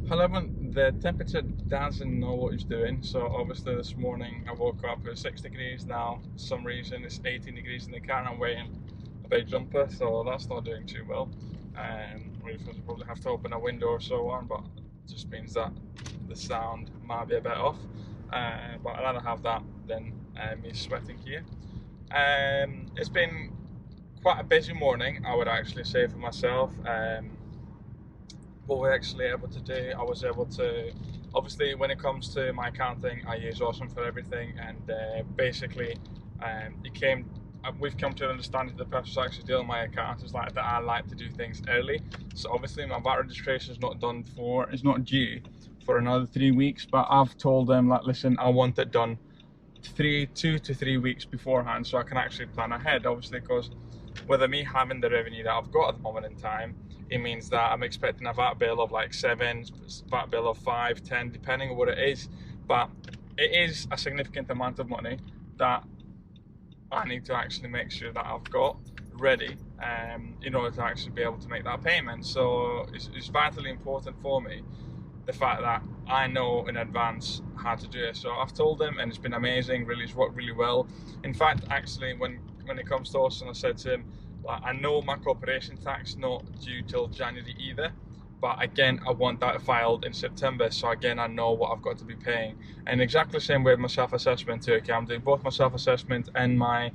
However, the temperature doesn't know what it's doing. So obviously this morning I woke up, it was 6 degrees now. For some reason it's 18 degrees in the car and I'm wearing a big jumper, so that's not doing too well. We probably have to open a window or so on, but it just means that the sound might be a bit off. But I'd rather have that than me sweating here. It's been quite a busy morning, I would actually say, for myself. What we're actually able to do, I was able to, obviously when it comes to my accounting, I use Awesome for everything, and basically we've come to an understanding that the person who's actually dealing with my account is like that I like to do things early. So obviously my VAT registration is not due for another 3 weeks, but I've told them, like, listen, I want it done 2 to 3 weeks beforehand so I can actually plan ahead, obviously, because with me having the revenue that I've got at the moment in time, it means that I'm expecting a VAT bill of like 7, VAT bill of 5, 10, depending on what it is. But it is a significant amount of money that I need to actually make sure that I've got ready in order to actually be able to make that payment. So it's vitally important for me, the fact that I know in advance how to do it. So I've told them, and it's been amazing. Really, it's worked really well. In fact, actually, when it comes to Austin, I said to him, like, I know my corporation tax not due till January either, but again, I want that filed in September. So again, I know what I've got to be paying. And exactly the same way with my self-assessment too. Okay, I'm doing both my self-assessment and my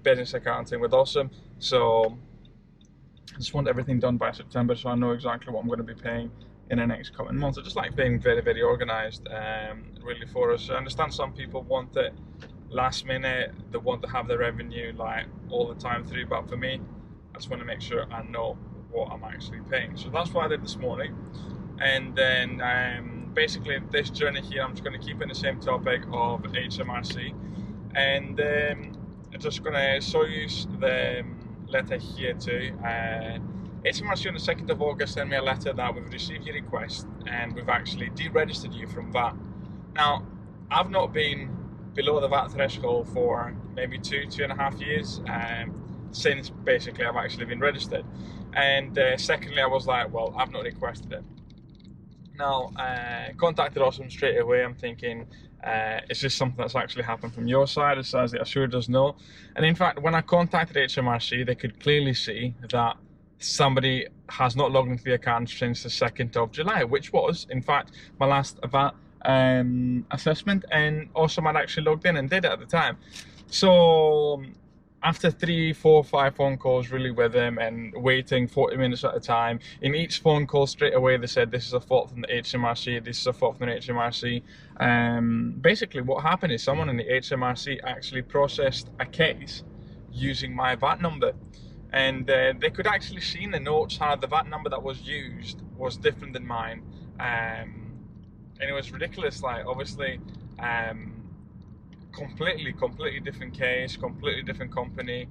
business accounting with Awesome. So I just want everything done by September, so I know exactly what I'm going to be paying in the next coming months. I just like being very, very organised, really, for us. I understand some people want it last minute, they want to have the revenue like all the time through, but for me, I just want to make sure I know what I'm actually paying. So that's what I did this morning. And then basically this journey here, I'm just going to keep in the same topic of Hmrc, and I'm just going to show you the letter here too. Hmrc on the 2nd of August sent me a letter that we've received your request and we've actually deregistered you from VAT. Now, I've not been below the VAT threshold for maybe 2.5 years since basically I've actually been registered. And secondly, I was like, well, I've not requested it. Now, contacted Awesome straight away. I'm thinking, is this something that's actually happened from your side? It says it sure does no. And in fact, when I contacted Hmrc, they could clearly see that somebody has not logged into the account since the 2nd of July, which was, in fact, my last VAT assessment, and Awesome had actually logged in and did it at the time. So after 3, 4, 5 phone calls really with them and waiting 40 minutes at a time, in each phone call straight away they said, this is a fault from the Hmrc, this is a fault from the Hmrc. Basically what happened is someone in the Hmrc actually processed a case using my VAT number, and they could actually see in the notes how the VAT number that was used was different than mine. And it was ridiculous, like, obviously, completely different case, completely different company.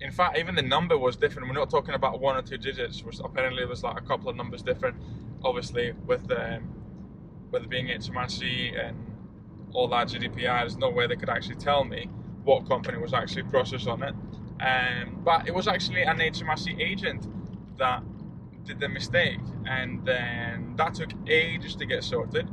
In fact, even the number was different. We're not talking about 1 or 2 digits, which apparently was like a couple of numbers different. Obviously, with it being Hmrc and all that GDPR, there's no way they could actually tell me what company was actually processed on it. But it was actually an Hmrc agent that did the mistake, and then that took ages to get sorted.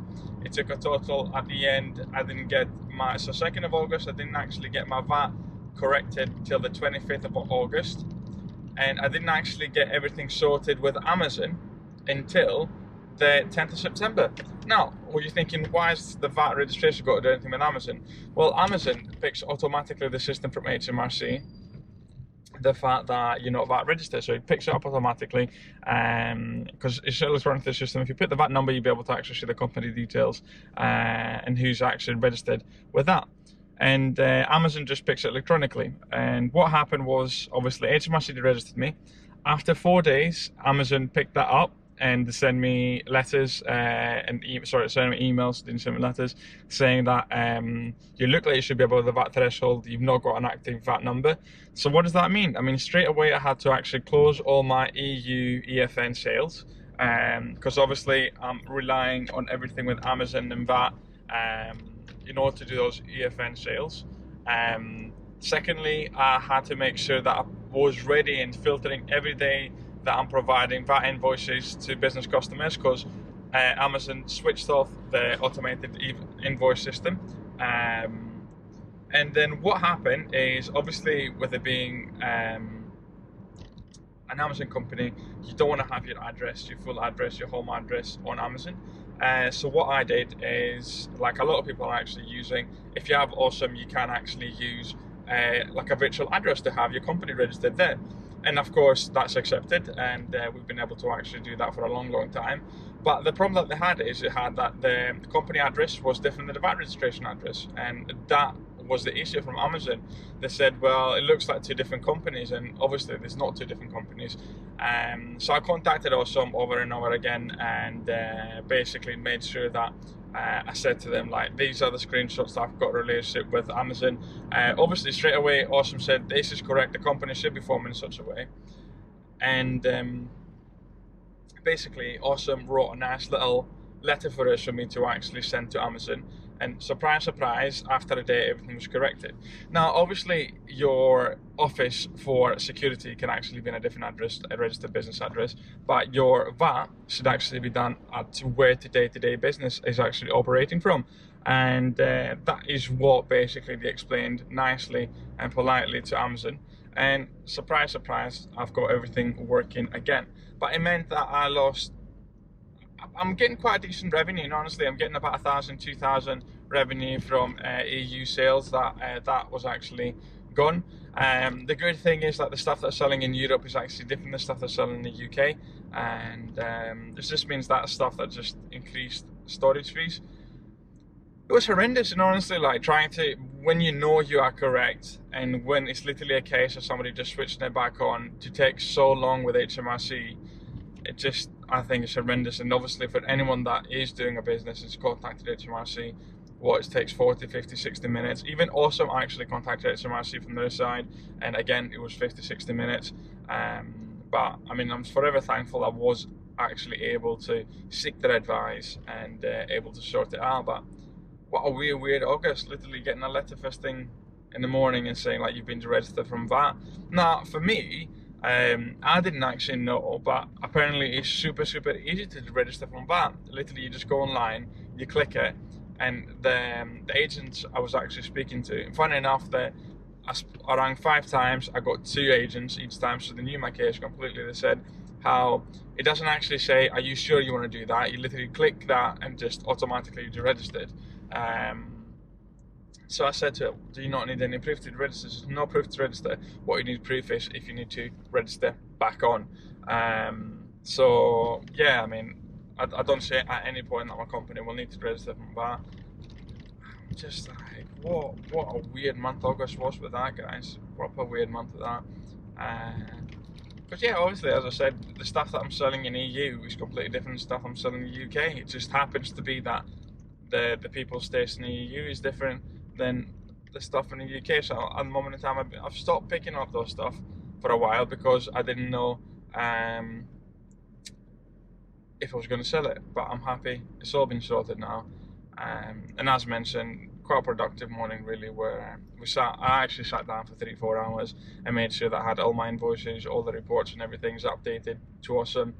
It took a total, at the end, I didn't get my, so 2nd of August, I didn't actually get my VAT corrected till the 25th of August, and I didn't actually get everything sorted with Amazon until the 10th of September. Now, what you're thinking, why is the VAT registration got to do anything with Amazon? Well, Amazon picks automatically the system from Hmrc, the fact that you're not VAT registered, so it picks it up automatically, because it's electronic to the system. If you put the VAT number, you'll be able to actually see the company details and who's actually registered with that. And Amazon just picks it electronically. And what happened was, obviously, Hmrc registered me. After 4 days, Amazon picked that up and they send me letters send me emails, didn't send me letters, saying that you look like you should be above the VAT threshold, you've not got an active VAT number. So what does that mean? I mean, straight away I had to actually close all my EU EFN sales, because obviously I'm relying on everything with Amazon and VAT in order to do those EFN sales. Secondly, I had to make sure that I was ready and filtering every day that I'm providing VAT invoices to business customers, because Amazon switched off the automated invoice system. And then what happened is, obviously, with it being an Amazon company, you don't want to have your address, your full address, your home address on Amazon. So what I did is, like a lot of people are actually using, if you have Awesome, you can actually use like a virtual address to have your company registered there. And of course that's accepted, and we've been able to actually do that for a long time. But the problem that they had is, it had that the company address was different than the VAT registration address, and that was the issue from Amazon. They said, well, it looks like two different companies, and obviously there's not two different companies. So I contacted Awesome over and over again, and basically made sure that I said to them, like, these are the screenshots that I've got a relationship with Amazon. Obviously straight away Awesome said, this is correct, the company should be formed in such a way. And basically Awesome wrote a nice little letter for us for me to actually send to Amazon, and surprise surprise, after a day everything was corrected. Now obviously your office for security can actually be in a different address, a registered business address, but your VAT should actually be done at where the day-to-day business is actually operating from. And that is what basically they explained nicely and politely to Amazon. And surprise surprise, I've got everything working again. But it meant that I'm getting quite a decent revenue, and honestly I'm getting about 1,000, 2,000 revenue from EU sales that was actually gone. The good thing is that the stuff that's selling in Europe is actually different than the stuff that's selling in the UK, and this just means that stuff that just increased storage fees. It was horrendous, and honestly, like, trying to, when you know you are correct, and when it's literally a case of somebody just switching it back on, to take so long with Hmrc, it just, I think it's horrendous. And obviously for anyone that is doing a business and has contacted Hmrc, what, it takes 40, 50, 60 minutes. Even Awesome actually contacted Hmrc from their side, and again it was 50, 60 minutes. But I mean, I'm forever thankful I was actually able to seek their advice and able to sort it out. But what a weird August, literally getting a letter first thing in the morning and saying, like, you've been registered from VAT. Now for me, I didn't actually know, but apparently it's super easy to register from VAT. Literally, you just go online, you click it, and the agents I was actually speaking to, and funny enough, that I rang 5 times, I got 2 agents each time, so they knew my case completely. They said how it doesn't actually say, are you sure you want to do that? You literally click that and just automatically you're registered. So I said to her, do you not need any proof to register? There's no proof to register. What you need proof is if you need to register back on. So yeah, I mean, I don't say at any point that my company will need to register from that. I'm just like, what a weird month August was with that, guys. Proper weird month with that. Because yeah, obviously, as I said, the stuff that I'm selling in EU is completely different than stuff I'm selling in the UK. It just happens to be that the people stationed in the EU is different than the stuff in the UK. So at the moment in time, I've stopped picking up those stuff for a while because I didn't know if I was going to sell it. But I'm happy it's all been sorted now. And as mentioned, quite a productive morning really, where I actually sat down for 3-4 hours and made sure that I had all my invoices, all the reports and everything's updated to Awesome.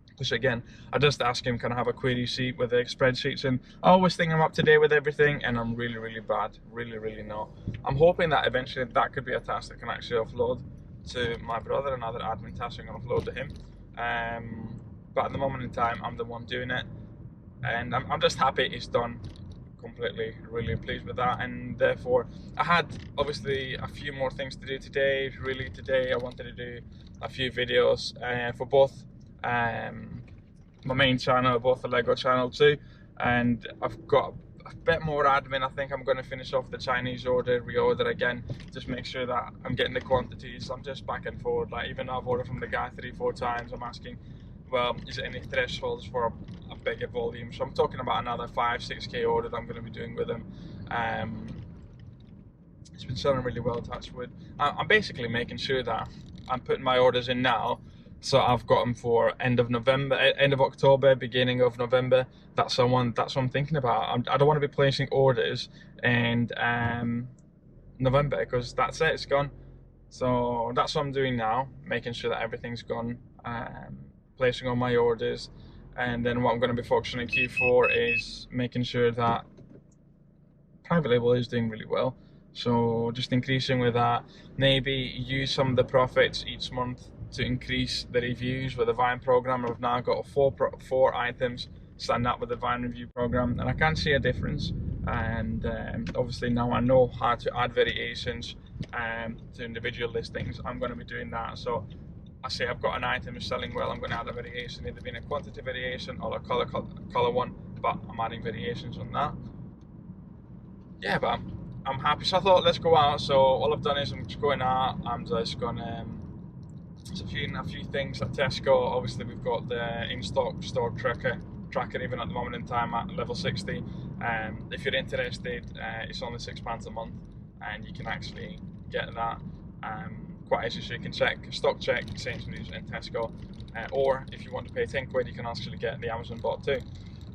Because again, I just asked him, can I have a query sheet with the spreadsheets, and I always think I'm up to date with everything, and I'm really bad, really not. I'm hoping that eventually that could be a task that can actually offload to my brother, another admin task I can offload to him. But at the moment in time, I'm the one doing it, and I'm just happy it's done completely, really pleased with that. And therefore I had obviously a few more things to do today. Really today I wanted to do a few videos for both my main channel, both the Lego channel too, and I've got a bit more admin. I think I'm going to finish off the Chinese reorder again, just make sure that I'm getting the quantities. I'm just back and forward, like even though I've ordered from the guy 3-4 times, I'm asking, well, is there any thresholds for a bigger volume? So I'm talking about another 5-6k order that I'm going to be doing with him. It's been selling really well, touch wood. I'm basically making sure that I'm putting my orders in now, so I've got them for end of November, end of October, beginning of November. That's what I'm thinking about. I don't want to be placing orders in November, because that's it, it's gone. So that's what I'm doing now, making sure that everything's gone, placing all my orders, and then what I'm going to be focusing on in Q4 is making sure that private label is doing really well. So just increasing with that, maybe use some of the profits each month to increase the reviews with the Vine program. I've now got four items signed up with the Vine review program, and I can see a difference. And obviously now I know how to add variations to individual listings. I'm going to be doing that. So I say I've got an item is selling well, I'm going to add a variation, either being a quantity variation or a color one, but I'm adding variations on that. Yeah, but I'm happy. So I thought, let's go out. So all I've done is I'm just going out. I'm just going to a few things at Tesco. Obviously, we've got the in-stock store tracker even at the moment in time at level 60. If you're interested, it's only £6 a month, and you can actually get that quite easy. So you can stock check Sainsbury's and Tesco, or if you want to pay £10, you can actually get the Amazon bot too.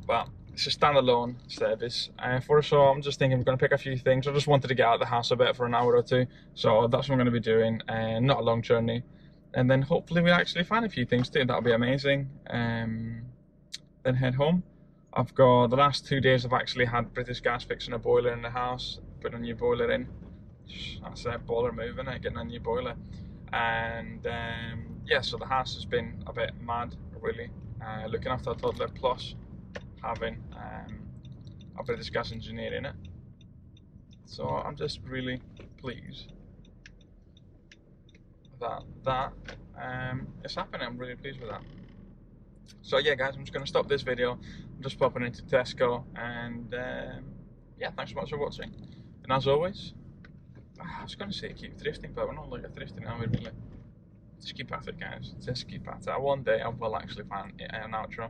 But it's a standalone service for us, so I'm just thinking I'm going to pick a few things. I just wanted to get out of the house a bit for an hour or two, so that's what I'm going to be doing, and not a long journey. And then hopefully we actually find a few things too. That'll be amazing. Then head home. I've got the last 2 days I've actually had British Gas fixing a boiler in the house, putting a new boiler in. That's a boiler moving it, getting a new boiler. And yeah, so the house has been a bit mad, really. Looking after a toddler plus having a British Gas engineer in it. So I'm just really pleased that it's happening. I'm really pleased with that. So yeah guys, I'm just going to stop this video. I'm just popping into Tesco, and yeah, thanks so much for watching. And as always, I was going to say keep thrifting, but we're not like a thrifting now, really. Just keep at it guys, just keep at it. One day I will actually find an outro.